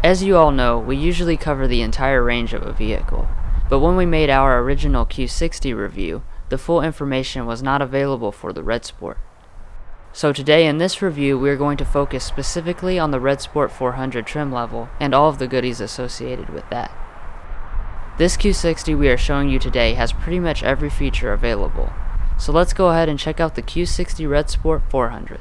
As you all know, we usually cover the entire range of a vehicle, but when we made our original Q60 review, the full information was not available for the Red Sport. So today in this review we are going to focus specifically on the Red Sport 400 trim level and all of the goodies associated with that. This Q60 we are showing you today has pretty much every feature available, so let's go ahead and check out the Q60 Red Sport 400.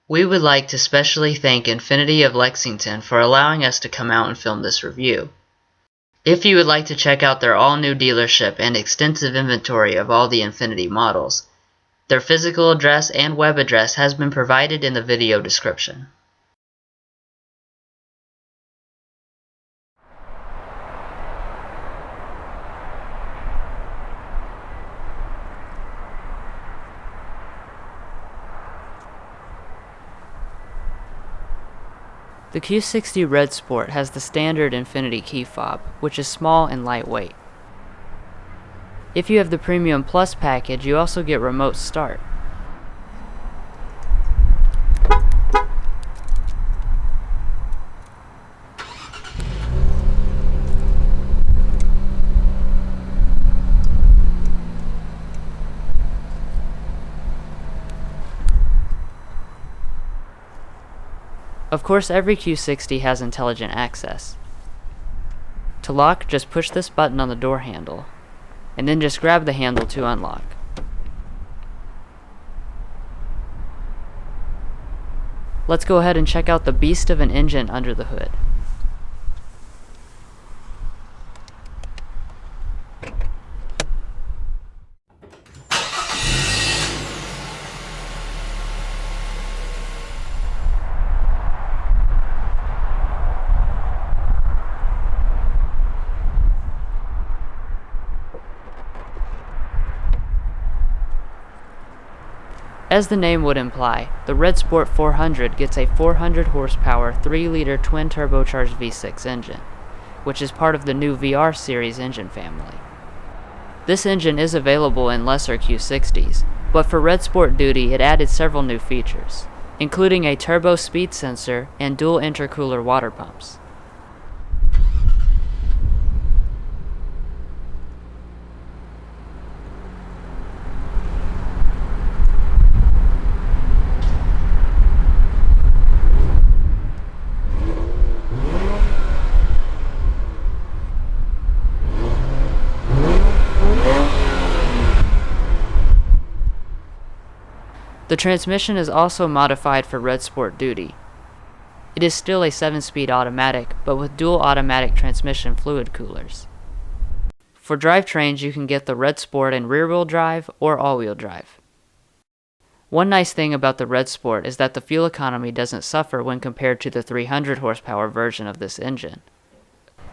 We would like to specially thank Infiniti of Lexington for allowing us to come out and film this review. If you would like to check out their all-new dealership and extensive inventory of all the Infiniti models, their physical address and web address has been provided in the video description. The Q60 Red Sport has the standard Infiniti key fob, which is small and lightweight. If you have the Premium Plus package, you also get remote start. Of course, every Q60 has intelligent access. To lock, just push this button on the door handle, and then just grab the handle to unlock. Let's go ahead and check out the beast of an engine under the hood. As the name would imply, the Red Sport 400 gets a 400 horsepower 3-liter twin-turbocharged V6 engine, which is part of the new VR series engine family. This engine is available in lesser Q60s, but for Red Sport duty it added several new features, including a turbo speed sensor and dual intercooler water pumps. The transmission is also modified for Red Sport duty. It is still a 7-speed automatic, but with dual automatic transmission fluid coolers. For drivetrains, you can get the Red Sport in rear-wheel drive or all-wheel drive. One nice thing about the Red Sport is that the fuel economy doesn't suffer when compared to the 300 horsepower version of this engine.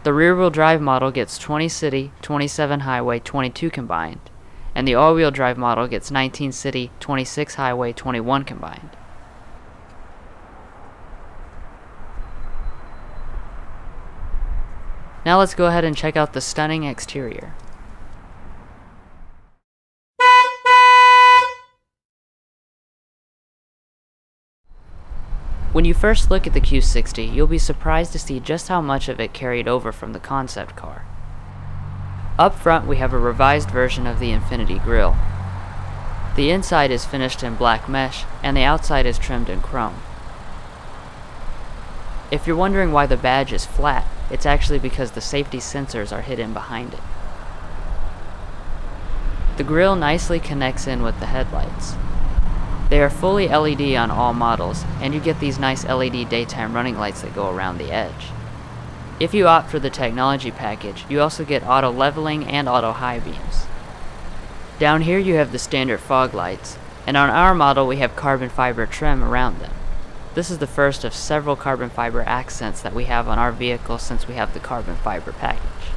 The rear-wheel drive model gets 20 city, 27 highway, 22 combined, and the all-wheel drive model gets 19 city, 26 highway, 21 combined. Now let's go ahead and check out the stunning exterior. When you first look at the Q60, you'll be surprised to see just how much of it carried over from the concept car. Up front we have a revised version of the Infiniti grille. The inside is finished in black mesh, and the outside is trimmed in chrome. If you're wondering why the badge is flat, it's actually because the safety sensors are hidden behind it. The grille nicely connects in with the headlights. They are fully LED on all models, and you get these nice LED daytime running lights that go around the edge. If you opt for the technology package, you also get auto leveling and auto high beams. Down here you have the standard fog lights, and on our model we have carbon fiber trim around them. This is the first of several carbon fiber accents that we have on our vehicle since we have the carbon fiber package.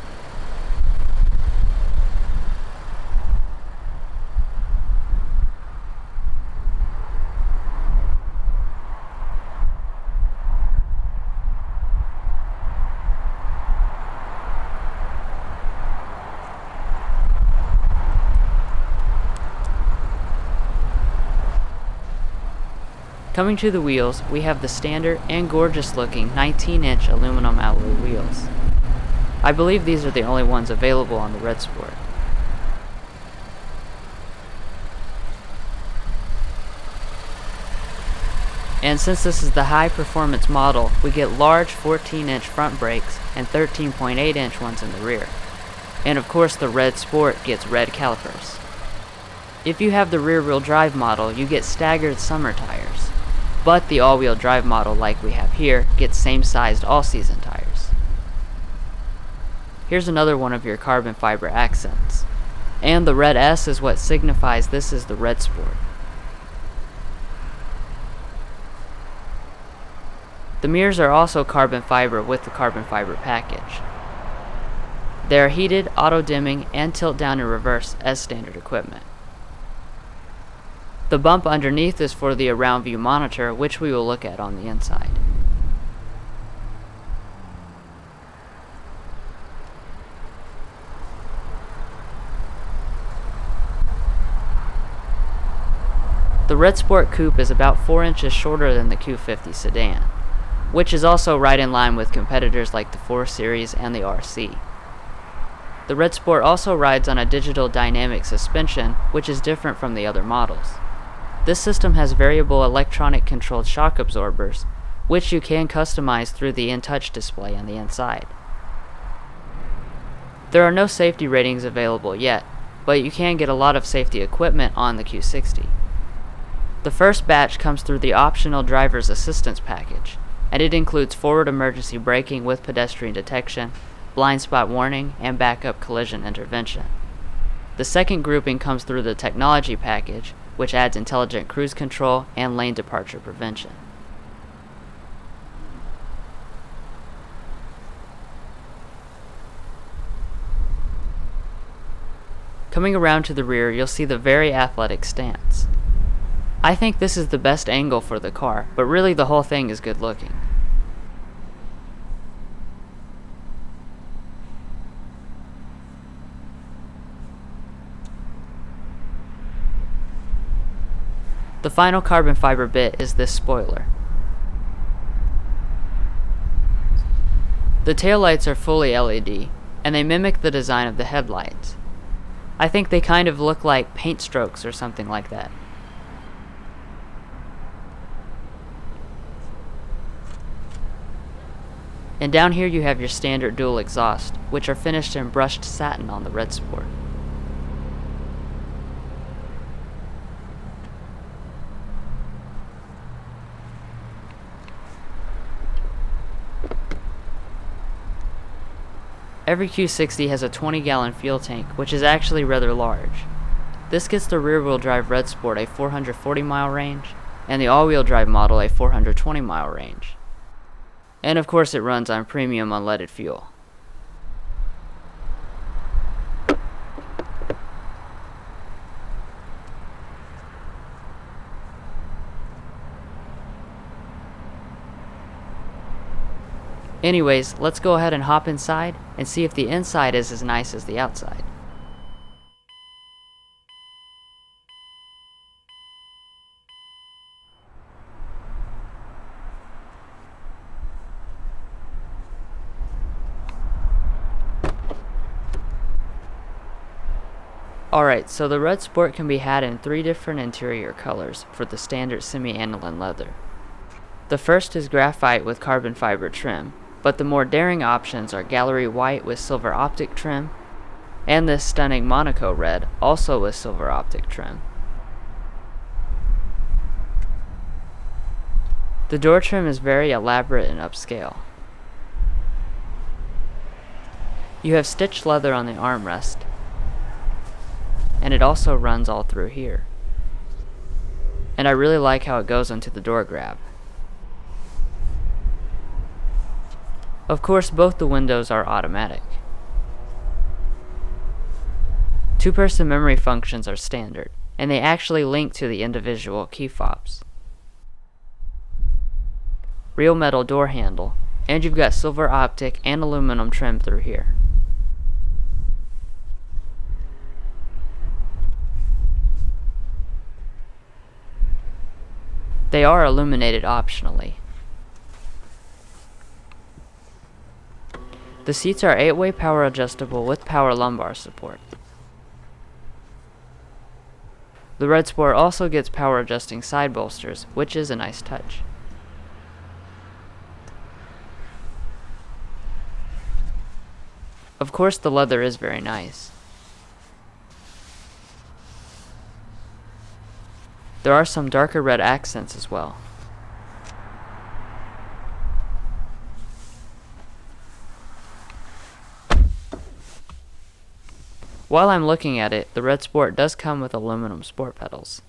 Coming to the wheels, we have the standard and gorgeous looking 19-inch aluminum alloy wheels. I believe these are the only ones available on the Red Sport. And since this is the high performance model, we get large 14-inch front brakes and 13.8-inch ones in the rear. And of course the Red Sport gets red calipers. If you have the rear-wheel drive model, you get staggered summer tires. But the all-wheel drive model like we have here gets same-sized all-season tires. Here's another one of your carbon fiber accents. And the red S is what signifies this is the Red Sport. The mirrors are also carbon fiber with the carbon fiber package. They are heated, auto-dimming, and tilt down in reverse as standard equipment. The bump underneath is for the around view monitor, which we will look at on the inside. The Red Sport Coupe is about 4 inches shorter than the Q50 sedan, which is also right in line with competitors like the 4 Series and the RC. The Red Sport also rides on a digital dynamic suspension, which is different from the other models. This system has variable electronic controlled shock absorbers, which you can customize through the in-touch display on the inside. There are no safety ratings available yet, but you can get a lot of safety equipment on the Q60. The first batch comes through the optional driver's assistance package, and it includes forward emergency braking with pedestrian detection, blind spot warning, and backup collision intervention. The second grouping comes through the technology package, which adds intelligent cruise control and lane departure prevention. Coming around to the rear, you'll see the very athletic stance. I think this is the best angle for the car, but really the whole thing is good looking. The final carbon fiber bit is this spoiler. The taillights are fully LED, and they mimic the design of the headlights. I think they kind of look like paint strokes or something like that. And down here you have your standard dual exhaust, which are finished in brushed satin on the Red Sport. Every Q60 has a 20-gallon fuel tank, which is actually rather large. This gets the rear-wheel drive Red Sport a 440-mile range, and the all-wheel drive model a 420-mile range. And of course it runs on premium unleaded fuel. Anyways, let's go ahead and hop inside and see if the inside is as nice as the outside. Alright, so the Red Sport can be had in 3 different interior colors for the standard semi-aniline leather. The first is graphite with carbon fiber trim, but the more daring options are gallery white with silver optic trim, and this stunning Monaco red, also with silver optic trim. The door trim is very elaborate and upscale. You have stitched leather on the armrest, and it also runs all through here. And I really like how it goes onto the door grab. Of course, both the windows are automatic. 2-person memory functions are standard, and they actually link to the individual key fobs. Real metal door handle, and you've got silver optic and aluminum trim through here. They are illuminated optionally. The seats are 8-way power adjustable with power lumbar support. The Red Sport also gets power adjusting side bolsters, which is a nice touch. Of course, the leather is very nice. There are some darker red accents as well. While I'm looking at it, the Red Sport does come with aluminum sport pedals.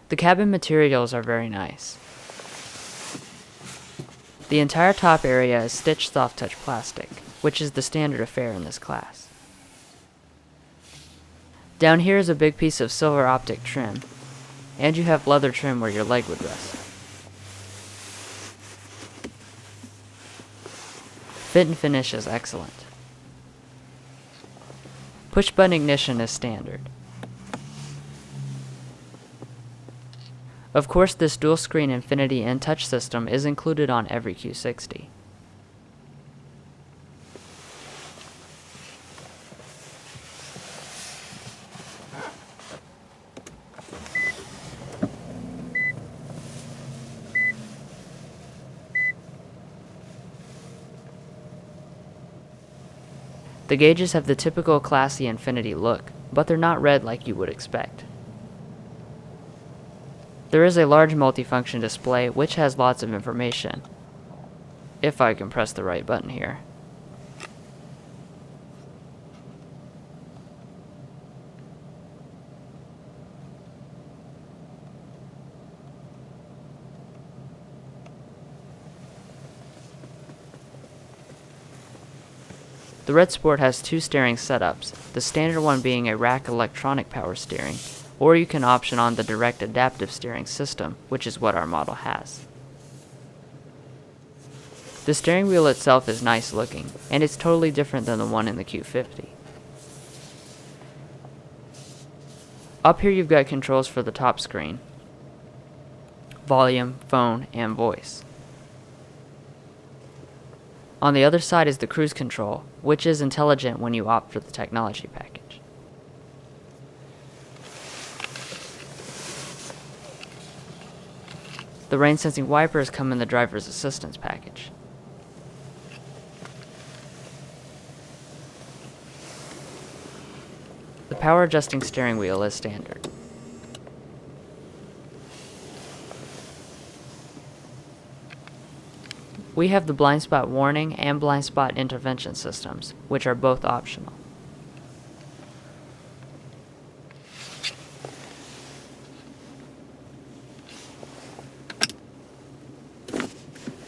The cabin materials are very nice. The entire top area is stitched soft touch plastic, which is the standard affair in this class. Down here is a big piece of silver optic trim, and you have leather trim where your leg would rest. Fit and finish is excellent. Push button ignition is standard. Of course, this dual screen Infiniti and touch system is included on every Q60. The gauges have the typical classy Infiniti look, but they're not red like you would expect. There is a large multifunction display which has lots of information, if I can press the right button here. The Red Sport has two steering setups, the standard one being a rack electronic power steering, or you can option on the direct adaptive steering system, which is what our model has. The steering wheel itself is nice looking, and it's totally different than the one in the Q50. Up here you've got controls for the top screen, volume, phone, and voice. On the other side is the cruise control, which is intelligent when you opt for the technology package. The rain sensing wipers come in the driver's assistance package. The power adjusting steering wheel is standard. We have the blind spot warning and blind spot intervention systems, which are both optional.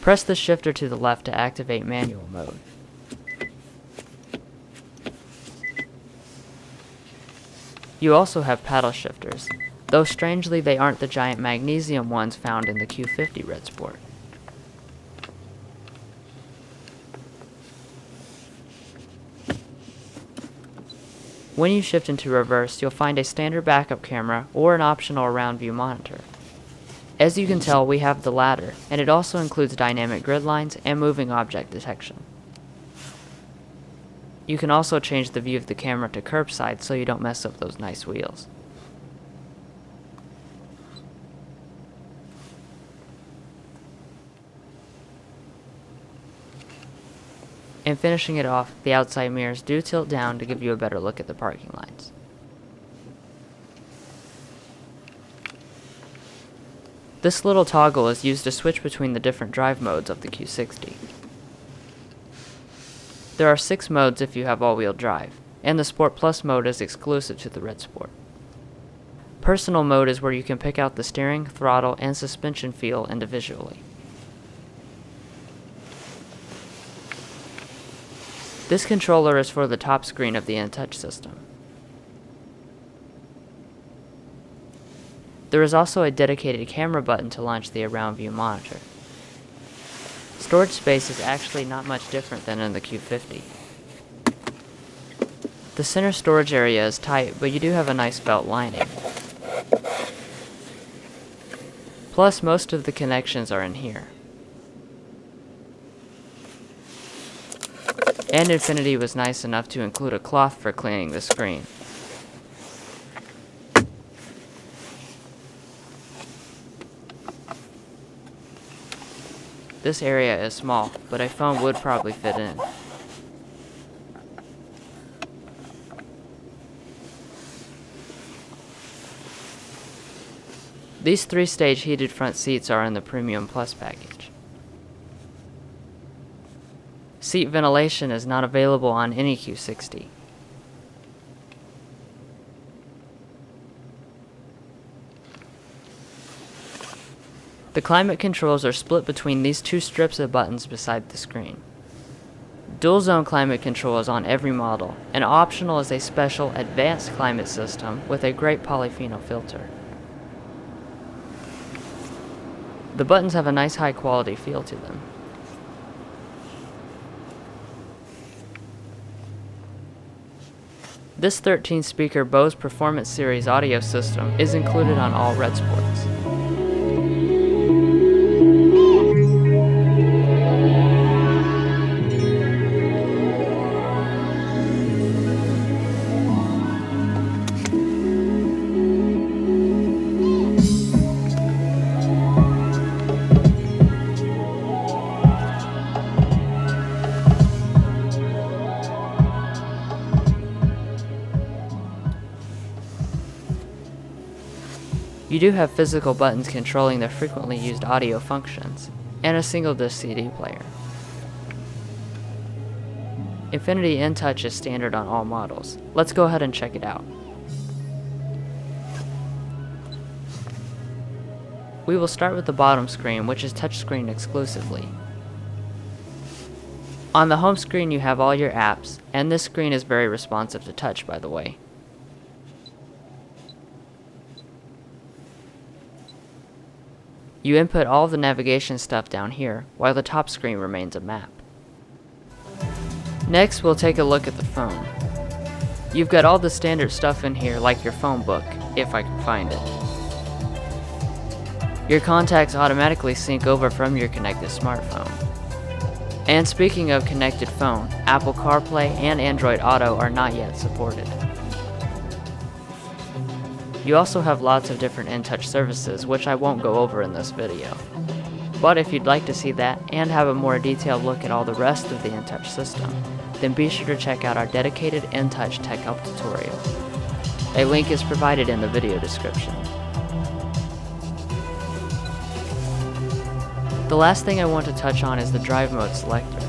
Press the shifter to the left to activate manual mode. You also have paddle shifters, though strangely they aren't the giant magnesium ones found in the Q50 Red Sport. When you shift into reverse, you'll find a standard backup camera or an optional around view monitor. As you can tell, we have the latter, and it also includes dynamic grid lines and moving object detection. You can also change the view of the camera to curbside so you don't mess up those nice wheels. And finishing it off, the outside mirrors do tilt down to give you a better look at the parking lines. This little toggle is used to switch between the different drive modes of the Q60. There are 6 modes if you have all-wheel drive, and the Sport Plus mode is exclusive to the Red Sport. Personal mode is where you can pick out the steering, throttle, and suspension feel individually. This controller is for the top screen of the InTouch system. There is also a dedicated camera button to launch the around view monitor. Storage space is actually not much different than in the Q50. The center storage area is tight, but you do have a nice felt lining. Plus, most of the connections are in here. And Infiniti was nice enough to include a cloth for cleaning the screen. This area is small, but a phone would probably fit in. These 3-stage heated front seats are in the Premium Plus package. Seat ventilation is not available on any Q60. The climate controls are split between these 2 strips of buttons beside the screen. Dual zone climate control is on every model, and optional is a special advanced climate system with a great polyphenol filter. The buttons have a nice high quality feel to them. This 13-speaker Bose Performance Series audio system is included on all Red Sports. You do have physical buttons controlling the frequently used audio functions, and a single-disc CD player. Infiniti InTouch is standard on all models. Let's go ahead and check it out. We will start with the bottom screen, which is touchscreen exclusively. On the home screen you have all your apps, and this screen is very responsive to touch, by the way. You input all of the navigation stuff down here, while the top screen remains a map. Next, we'll take a look at the phone. You've got all the standard stuff in here, like your phone book, if I can find it. Your contacts automatically sync over from your connected smartphone. And speaking of connected phone, Apple CarPlay and Android Auto are not yet supported. You also have lots of different InTouch services, which I won't go over in this video. But if you'd like to see that and have a more detailed look at all the rest of the InTouch system, then be sure to check out our dedicated InTouch Tech Help tutorial. A link is provided in the video description. The last thing I want to touch on is the drive mode selector.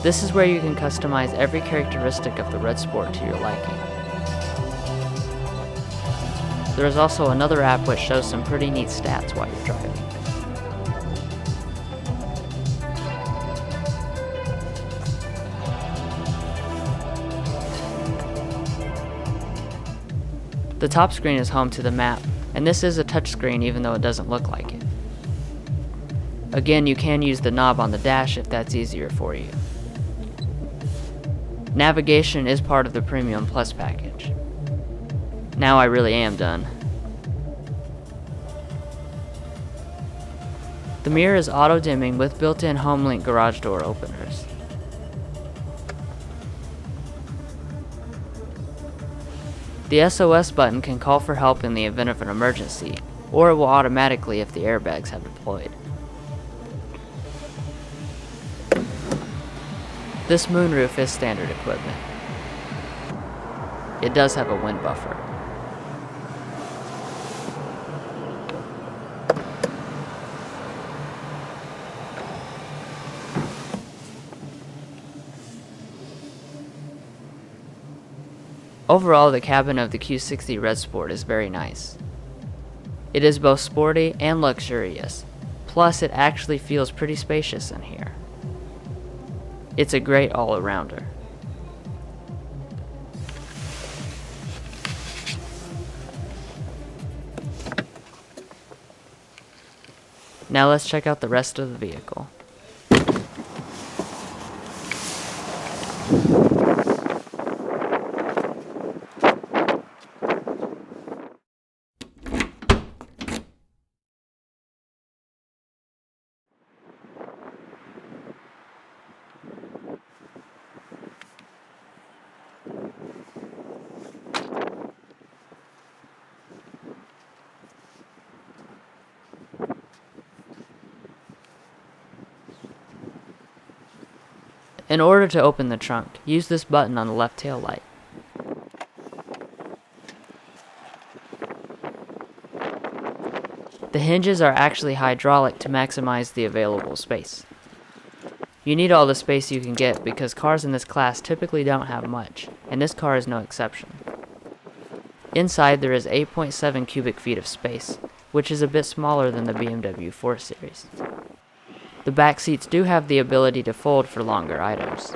This is where you can customize every characteristic of the Red Sport to your liking. There is also another app which shows some pretty neat stats while you're driving. The top screen is home to the map, and this is a touchscreen even though it doesn't look like it. Again, you can use the knob on the dash if that's easier for you. Navigation is part of the Premium Plus package. Now I really am done. The mirror is auto-dimming with built-in HomeLink garage door openers. The SOS button can call for help in the event of an emergency, or it will automatically if the airbags have deployed. This moonroof is standard equipment. It does have a wind buffer. Overall, the cabin of the Q60 Red Sport is very nice. It is both sporty and luxurious, plus it actually feels pretty spacious in here. It's a great all-arounder. Now let's check out the rest of the vehicle. In order to open the trunk, use this button on the left tail light. The hinges are actually hydraulic to maximize the available space. You need all the space you can get because cars in this class typically don't have much, and this car is no exception. Inside there is 8.7 cubic feet of space, which is a bit smaller than the BMW 4 Series. The back seats do have the ability to fold for longer items.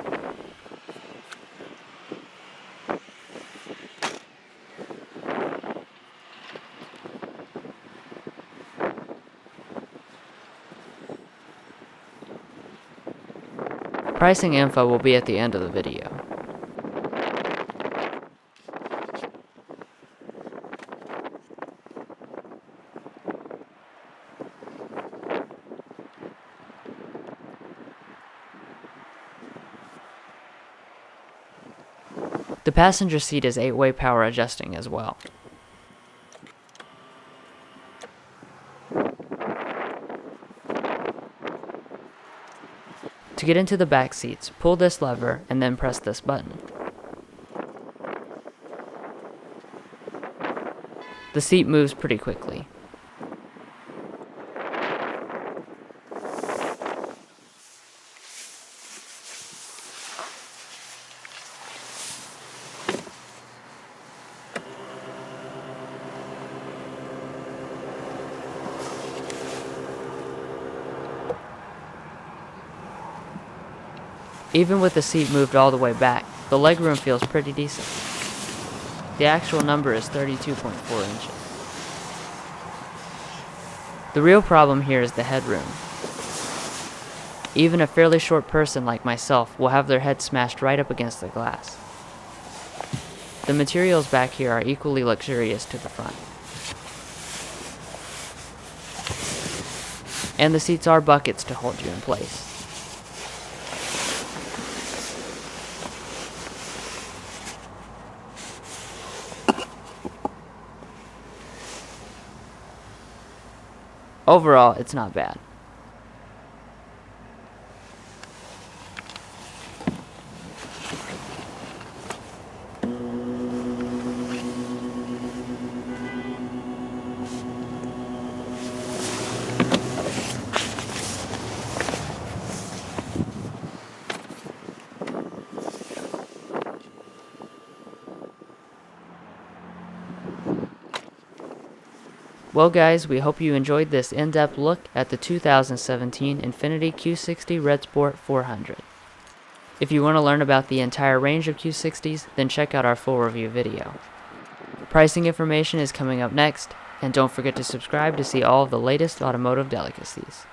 Pricing info will be at the end of the video. The passenger seat is 8-way power adjusting as well. To get into the back seats, pull this lever and then press this button. The seat moves pretty quickly. Even with the seat moved all the way back, the legroom feels pretty decent. The actual number is 32.4 inches. The real problem here is the headroom. Even a fairly short person like myself will have their head smashed right up against the glass. The materials back here are equally luxurious to the front. And the seats are buckets to hold you in place. Overall, it's not bad. Well guys, we hope you enjoyed this in-depth look at the 2017 Infiniti Q60 Red Sport 400. If you want to learn about the entire range of Q60s, then check out our full review video. Pricing information is coming up next, and don't forget to subscribe to see all of the latest automotive delicacies.